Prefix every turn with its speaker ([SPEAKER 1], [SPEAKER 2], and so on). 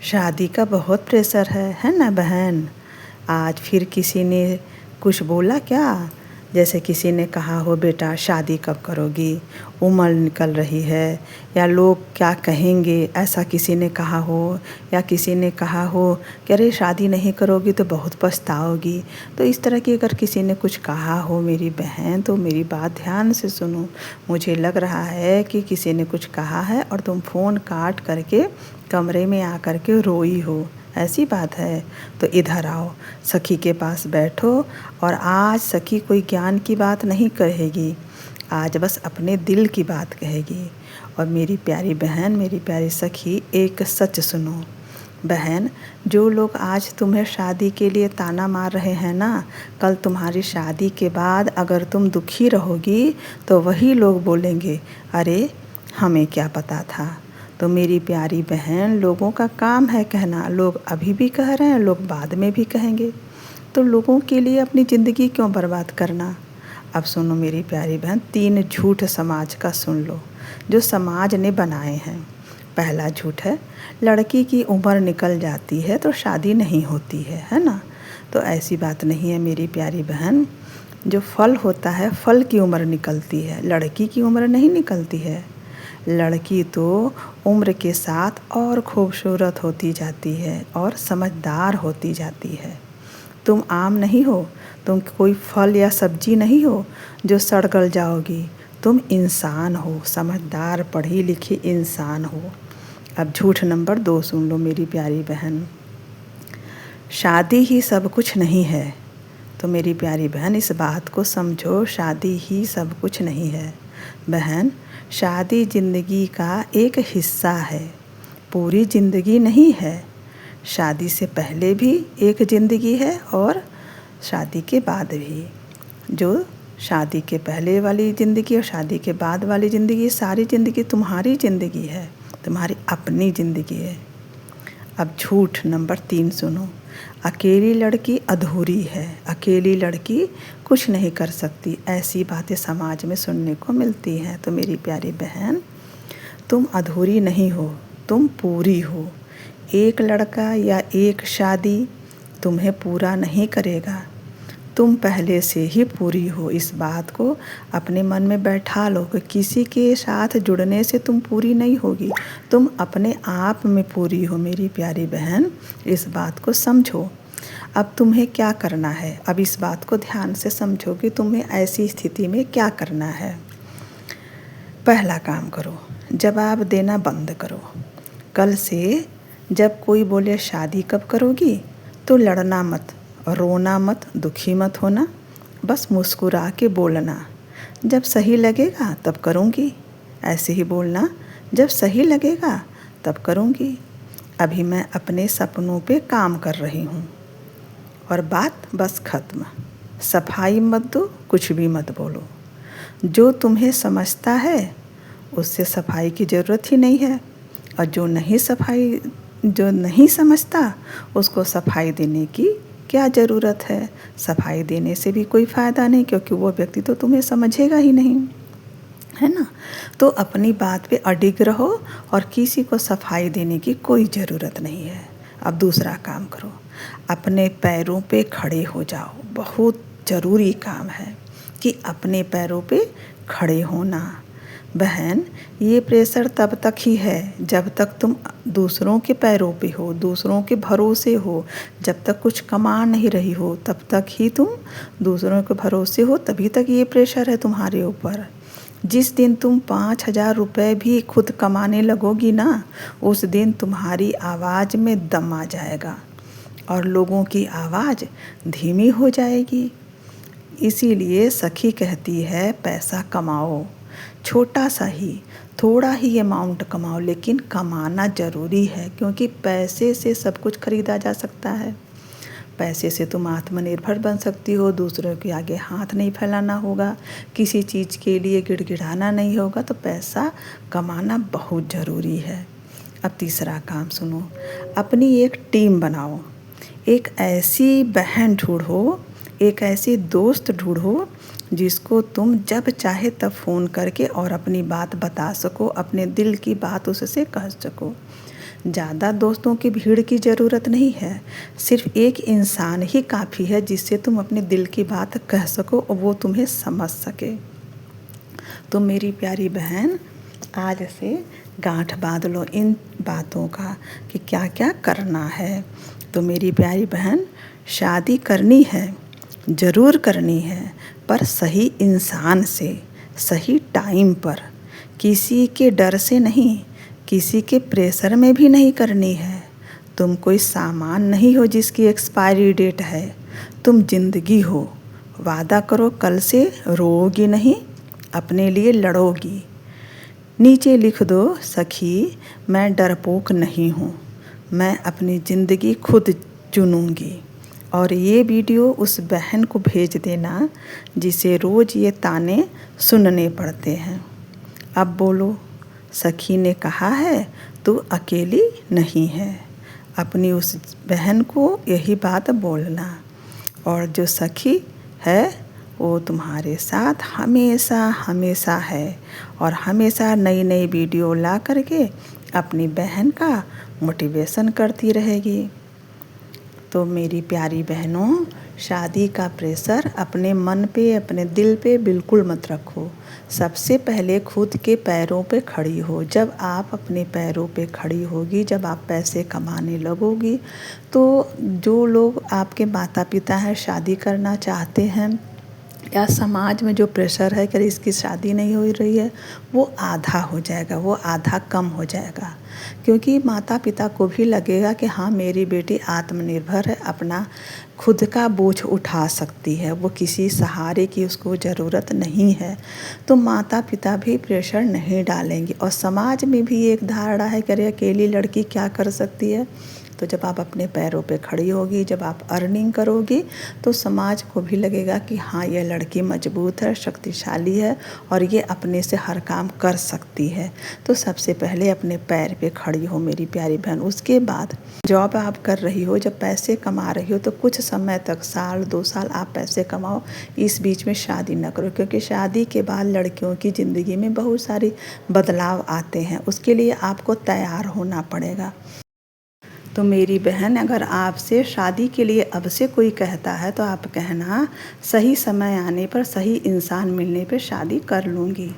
[SPEAKER 1] शादी का बहुत प्रेशर है ना बहन। आज फिर किसी ने कुछ बोला क्या? जैसे किसी ने कहा हो बेटा शादी कब करोगी, उम्र निकल रही है, या लोग क्या कहेंगे ऐसा किसी ने कहा हो, या किसी ने कहा हो कि अरे शादी नहीं करोगी तो बहुत पछताओगी। तो इस तरह की अगर किसी ने कुछ कहा हो मेरी बहन, तो मेरी बात ध्यान से सुनो। मुझे लग रहा है कि किसी ने कुछ कहा है और तुम फ़ोन काट करके कमरे में आकर के रोई हो, ऐसी बात है। तो इधर आओ, सखी के पास बैठो। और आज सखी कोई ज्ञान की बात नहीं कहेगी, आज बस अपने दिल की बात कहेगी। और मेरी प्यारी बहन, मेरी प्यारी सखी, एक सच सुनो बहन। जो लोग आज तुम्हें शादी के लिए ताना मार रहे हैं ना, कल तुम्हारी शादी के बाद अगर तुम दुखी रहोगी तो वही लोग बोलेंगे अरे हमें क्या पता था। तो मेरी प्यारी बहन, लोगों का काम है कहना, लोग अभी भी कह रहे हैं, लोग बाद में भी कहेंगे। तो लोगों के लिए अपनी ज़िंदगी क्यों बर्बाद करना। अब सुनो मेरी प्यारी बहन, 3 झूठ समाज का सुन लो जो समाज ने बनाए हैं। पहला झूठ है, लड़की की उम्र निकल जाती है तो शादी नहीं होती है ना। तो ऐसी बात नहीं है मेरी प्यारी बहन। जो फल होता है, फल की उम्र निकलती है, लड़की की उम्र नहीं निकलती है। लड़की तो उम्र के साथ और खूबसूरत होती जाती है और समझदार होती जाती है। तुम आम नहीं हो, तुम कोई फल या सब्जी नहीं हो जो सड़ गल जाओगी। तुम इंसान हो, समझदार पढ़ी लिखी इंसान हो। अब झूठ नंबर 2 सुन लो मेरी प्यारी बहन। शादी ही सब कुछ नहीं है। तो मेरी प्यारी बहन, इस बात को समझो, शादी ही सब कुछ नहीं है बहन। शादी ज़िंदगी का एक हिस्सा है, पूरी ज़िंदगी नहीं है। शादी से पहले भी एक ज़िंदगी है और शादी के बाद भी। जो शादी के पहले वाली ज़िंदगी और शादी के बाद वाली ज़िंदगी, सारी ज़िंदगी तुम्हारी ज़िंदगी है, तुम्हारी अपनी ज़िंदगी है। अब झूठ नंबर 3 सुनो। अकेली लड़की अधूरी है, अकेली लड़की कुछ नहीं कर सकती, ऐसी बातें समाज में सुनने को मिलती हैं। तो मेरी प्यारी बहन, तुम अधूरी नहीं हो, तुम पूरी हो। एक लड़का या एक शादी तुम्हें पूरा नहीं करेगा, तुम पहले से ही पूरी हो। इस बात को अपने मन में बैठा लो कि किसी के साथ जुड़ने से तुम पूरी नहीं होगी, तुम अपने आप में पूरी हो मेरी प्यारी बहन। इस बात को समझो। अब तुम्हें क्या करना है, अब इस बात को ध्यान से समझो कि तुम्हें ऐसी स्थिति में क्या करना है। पहला काम करो, जवाब देना बंद करो। कल से जब कोई बोले शादी कब करोगी, तो लड़ना मत, रोना मत, दुखी मत होना, बस मुस्कुरा के बोलना, जब सही लगेगा तब करूँगी। ऐसे ही बोलना, जब सही लगेगा तब करूँगी। अभी मैं अपने सपनों पे काम कर रही हूँ। और बात बस ख़त्म। सफाई मत दो, कुछ भी मत बोलो। जो तुम्हें समझता है उससे सफाई की ज़रूरत ही नहीं है, और जो नहीं समझता उसको सफाई देने की क्या ज़रूरत है। सफाई देने से भी कोई फ़ायदा नहीं, क्योंकि वो व्यक्ति तो तुम्हें समझेगा ही नहीं, है ना। तो अपनी बात पे अडिग रहो और किसी को सफाई देने की कोई ज़रूरत नहीं है। अब दूसरा काम करो, अपने पैरों पे खड़े हो जाओ। बहुत ज़रूरी काम है कि अपने पैरों पे खड़े होना। बहन, ये प्रेशर तब तक ही है जब तक तुम दूसरों के पैरों पे हो, दूसरों के भरोसे हो। जब तक कुछ कमा नहीं रही हो तब तक ही तुम दूसरों के भरोसे हो, तभी तक ये प्रेशर है तुम्हारे ऊपर। जिस दिन तुम 5,000 रुपये भी खुद कमाने लगोगी ना, उस दिन तुम्हारी आवाज़ में दम आ जाएगा और लोगों की आवाज़ धीमी हो जाएगी। इसीलिए सखी कहती है पैसा कमाओ, छोटा सा ही, थोड़ा ही अमाउंट कमाओ, लेकिन कमाना ज़रूरी है, क्योंकि पैसे से सब कुछ खरीदा जा सकता है। पैसे से तुम आत्मनिर्भर बन सकती हो, दूसरों के आगे हाथ नहीं फैलाना होगा, किसी चीज़ के लिए गिड़गिड़ाना नहीं होगा। तो पैसा कमाना बहुत ज़रूरी है। अब तीसरा काम सुनो, अपनी एक टीम बनाओ। एक ऐसी बहन ढूंढो, एक ऐसी दोस्त ढूंढो जिसको तुम जब चाहे तब फ़ोन करके और अपनी बात बता सको, अपने दिल की बात उससे कह सको। ज़्यादा दोस्तों की भीड़ की ज़रूरत नहीं है, सिर्फ एक इंसान ही काफ़ी है जिससे तुम अपने दिल की बात कह सको और वो तुम्हें समझ सके। तो मेरी प्यारी बहन, आज से गांठ बांध लो इन बातों का कि क्या क्या करना है। तो मेरी प्यारी बहन, शादी करनी है, ज़रूर करनी है, पर सही इंसान से, सही टाइम पर, किसी के डर से नहीं, किसी के प्रेशर में भी नहीं करनी है। तुम कोई सामान नहीं हो जिसकी एक्सपायरी डेट है, तुम जिंदगी हो। वादा करो कल से रोओगी नहीं, अपने लिए लड़ोगी। नीचे लिख दो, सखी मैं डरपोक नहीं हूँ, मैं अपनी ज़िंदगी खुद चुनूँगी। और ये वीडियो उस बहन को भेज देना जिसे रोज़ ये ताने सुनने पड़ते हैं। अब बोलो, सखी ने कहा है तू अकेली नहीं है। अपनी उस बहन को यही बात बोलना, और जो सखी है वो तुम्हारे साथ हमेशा हमेशा है और हमेशा नई नई वीडियो ला करके अपनी बहन का मोटिवेशन करती रहेगी। तो मेरी प्यारी बहनों, शादी का प्रेशर अपने मन पे, अपने दिल पे बिल्कुल मत रखो। सबसे पहले खुद के पैरों पे खड़ी हो। जब आप अपने पैरों पे खड़ी होगी, जब आप पैसे कमाने लगोगी, तो जो लोग आपके माता पिता हैं शादी करना चाहते हैं, या समाज में जो प्रेशर है कि इसकी शादी नहीं हो रही है, वो आधा हो जाएगा, वो आधा कम हो जाएगा। क्योंकि माता पिता को भी लगेगा कि हाँ मेरी बेटी आत्मनिर्भर है, अपना खुद का बोझ उठा सकती है, वो किसी सहारे की उसको ज़रूरत नहीं है। तो माता पिता भी प्रेशर नहीं डालेंगे। और समाज में भी एक धारणा है कि अरे अकेली लड़की क्या कर सकती है। तो जब आप अपने पैरों पे खड़ी होगी, जब आप अर्निंग करोगी, तो समाज को भी लगेगा कि हाँ ये लड़की मजबूत है, शक्तिशाली है और ये अपने से हर काम कर सकती है। तो सबसे पहले अपने पैर पे खड़ी हो मेरी प्यारी बहन। उसके बाद जॉब आप कर रही हो, जब पैसे कमा रही हो, तो कुछ समय तक, साल 2 साल आप पैसे कमाओ। इस बीच में शादी न करो, क्योंकि शादी के बाद लड़कियों की ज़िंदगी में बहुत सारी बदलाव आते हैं। उसके लिए आपको तैयार होना पड़ेगा। तो मेरी बहन, अगर आपसे शादी के लिए अब से कोई कहता है तो आप कहना, सही समय आने पर, सही इंसान मिलने पर शादी कर लूँगी।